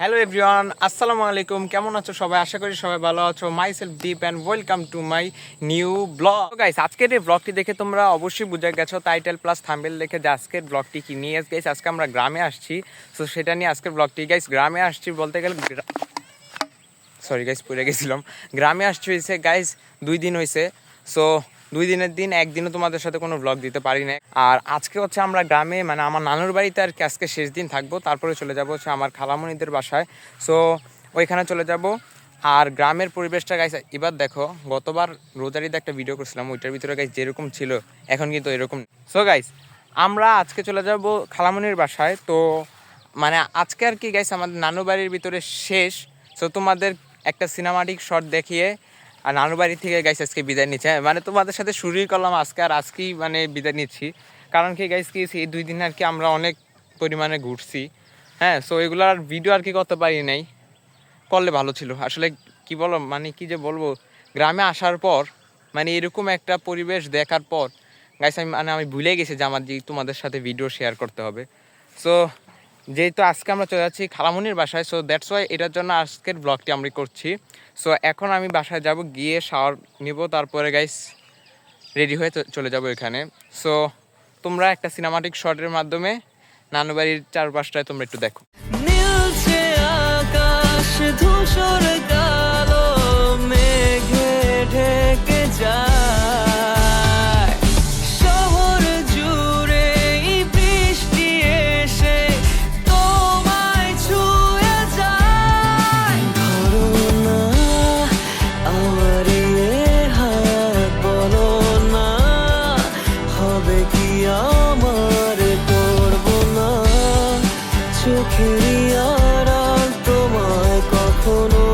Hello everyone, আসসালামু আলাইকুম। কেমন আছো সবাই? আশা করি সবাই ভালো আছো। My self Deep and welcome to my new blog. Guys, আজকের এই ব্লগটি দেখে তোমরা অবশ্যই বুঝে গেছো টাইটেল প্লাস থাম্বনেল দেখে যে আজকের ব্লগটি কি নিয়ে। গাইস, আজকে আমরা গ্রামে আসছি, সো সেটা নিয়ে আজকের ব্লগটি। গাইস, গ্রামে আসছি বলতে গেলে সরি গাইস, পড়ে গেছিলাম। গ্রামে আসছি হয়েছে গাইস 2 দিন হয়েছে। সো 2 দিনের দিন একদিনও তোমাদের সাথে কোনো ব্লগ দিতে পারি না। আর আজকে হচ্ছে আমরা গ্রামে মানে আমার নানুর বাড়িতে আর কি আজকে শেষ দিন থাকবো, তারপরে চলে যাবো হচ্ছে আমার খালামণিদের বাসায়। সো ওইখানে চলে যাব। আর গ্রামের পরিবেশটা গাইস এবার দেখো, গতবার রোজার ঈদে একটা ভিডিও করছিলাম, ওইটার ভিতরে গাইস যেরকম ছিল এখন কিন্তু এরকম। সো গাইস, আমরা আজকে চলে যাব খালামণির বাসায়। তো মানে আজকে আর কি গাইস আমাদের নানু বাড়ির ভিতরে শেষ। সো তোমাদের একটা সিনেমাটিক শট দেখিয়ে আর নানু বাড়ি থেকে গাইস আজকে বিদায় নিচ্ছে, মানে তোমাদের সাথে শুরুই করলাম আজকে, আর আজকেই মানে বিদায় নিচ্ছি। কারণ কি গাইস, কি এই 2 দিন আর কি আমরা অনেক পরিমাণে ঘুরছি। হ্যাঁ, সো এগুলো আর ভিডিও আর কি করতে পারি নাই, করলে ভালো ছিল আসলে। কি বলো, মানে কি যে বলবো, গ্রামে আসার পর মানে এরকম একটা পরিবেশ দেখার পর গাইস আমি ভুলে গেছি যে আমার যে তোমাদের সাথে ভিডিও শেয়ার করতে হবে। সো যেহেতু আজকে আমরা চলে যাচ্ছি খালামণির বাসায়, সো দ্যাটস ওয়াই এটার জন্য আজকের ব্লগটি আমরা করছি। সো এখন আমি বাসায় যাব, গিয়ে শাওয়ার নিব, তারপরে গাইস রেডি হয়ে চলে যাব এখানে। সো তোমরা একটা সিনেমাটিক শটের মাধ্যমে নানু বাড়ির চারপাশটায় তোমরা একটু দেখো। নীলছে আকাশ ধূসর কালো মেঘে ঢেকে যায়, শহর জুড়ে বৃষ্টি এসে তোমায় ছুঁয়ে যায়। ধরো না আমার হাত, বলো না হবে কি আমার, করবো না চোখেরই আড়াল তোমায় কখনো।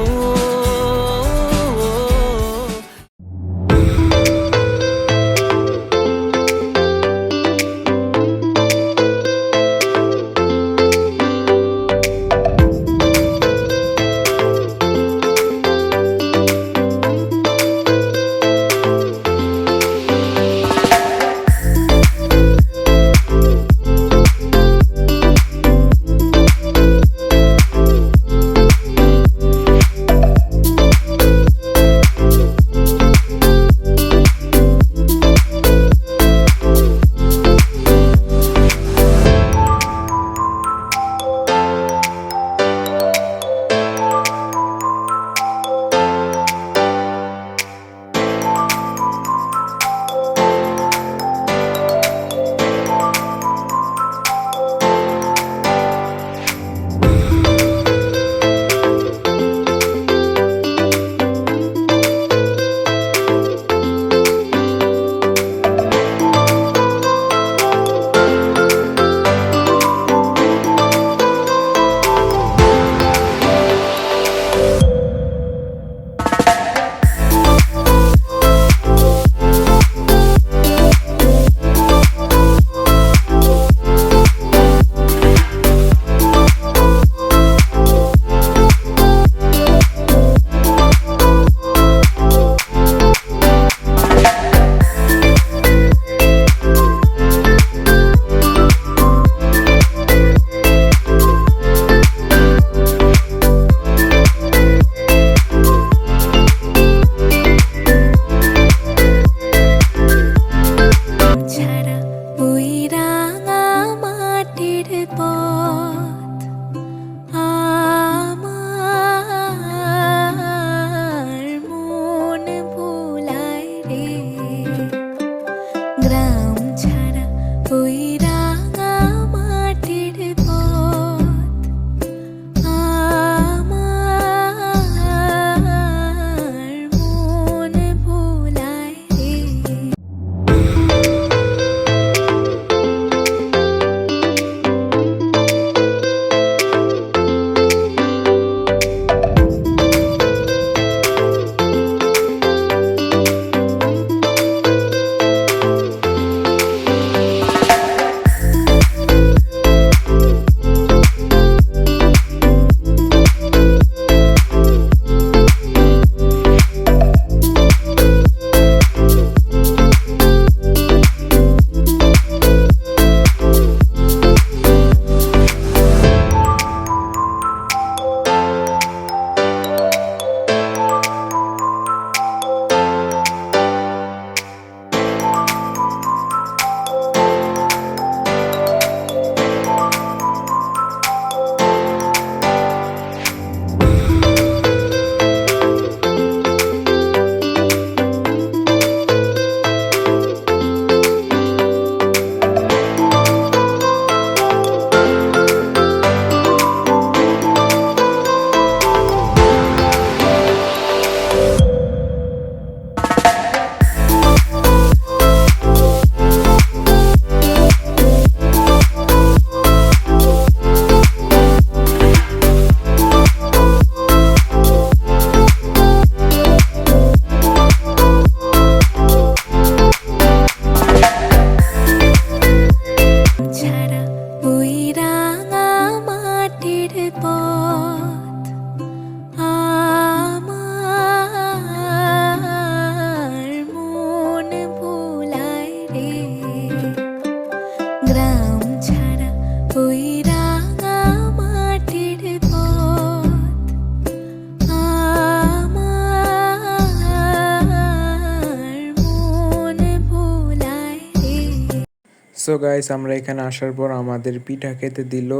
সো গাইস আমরা এখানে আসার পর আমাদের পিঠা খেতে দিল,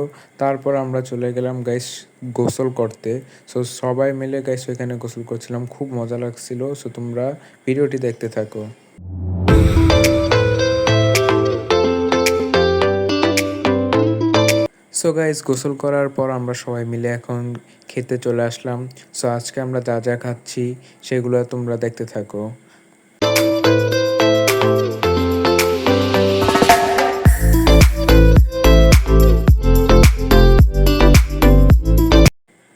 তারপর আমরা চলে গেলাম গাইস গোসল করতে। সো সবাই মিলে গাইস ওইখানে গোসল করছিলাম, খুব মজা লাগছিল। সো তোমরা ভিডিওটি দেখতে থাকো। সো গাইস গোসল করার পর আমরা সবাই মিলে এখন খেতে চলে আসলাম। সো আজকে আমরা যা যা খাচ্ছি সেগুলো তোমরা দেখতে থাকো।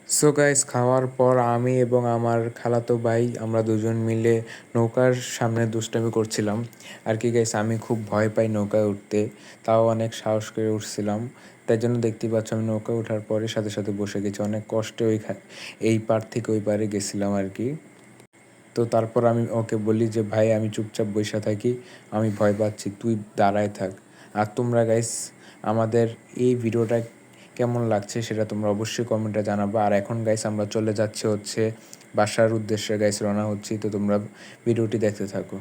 সো গাইস খাওয়ার পর আমি এবং আমার খালাতো ভাই আমরা দুজন মিলে নৌকার সামনে দুষ্টামি করছিলাম আর কি গাইস। আমি খুব ভয় পাই নৌকায় উঠতে, তাও অনেক সাহস করে উঠছিলাম। তাই জন্য দেখতেই পাচ্ছ আমি নৌকায় ওঠার পরে সাথে সাথে বসে গেছি, অনেক কষ্টে এই পার থেকে ওই পারে গেছিলাম আর কি। তো তারপর আমি ওকে বলি যে ভাই আমি চুপচাপ বসে থাকি, আমি ভয় পাচ্ছি, তুই দাঁড়ায় থাক। আর তোমরা গাইস আমাদের এই ভিডিওটা কেমন লাগছে সেটা তোমরা অবশ্যই কমেন্টে জানাবা। আর এখন গাইস আমরা চলে যাচ্ছি হচ্ছে বাসার উদ্দেশ্যে গাইস, রওনা হচ্ছি। তো তোমরা ভিডিওটি দেখতে থাকো।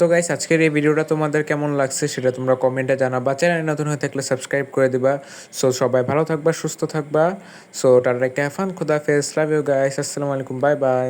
তো গাইস আজকের এই ভিডিওটা তোমাদের কেমন লাগছে সেটা তোমরা কমেন্টে জানাবা। চ্যানেলে নতুন হয়ে থাকলে সাবস্ক্রাইব করে দিবা। সো সবাই ভালো থাকবা, সুস্থ থাকবা। সো টাটা, একটা ফান, খুদাহাফেজ, লাভ ইউ গাইস, আসসালামু আলাইকুম, বাই বাই।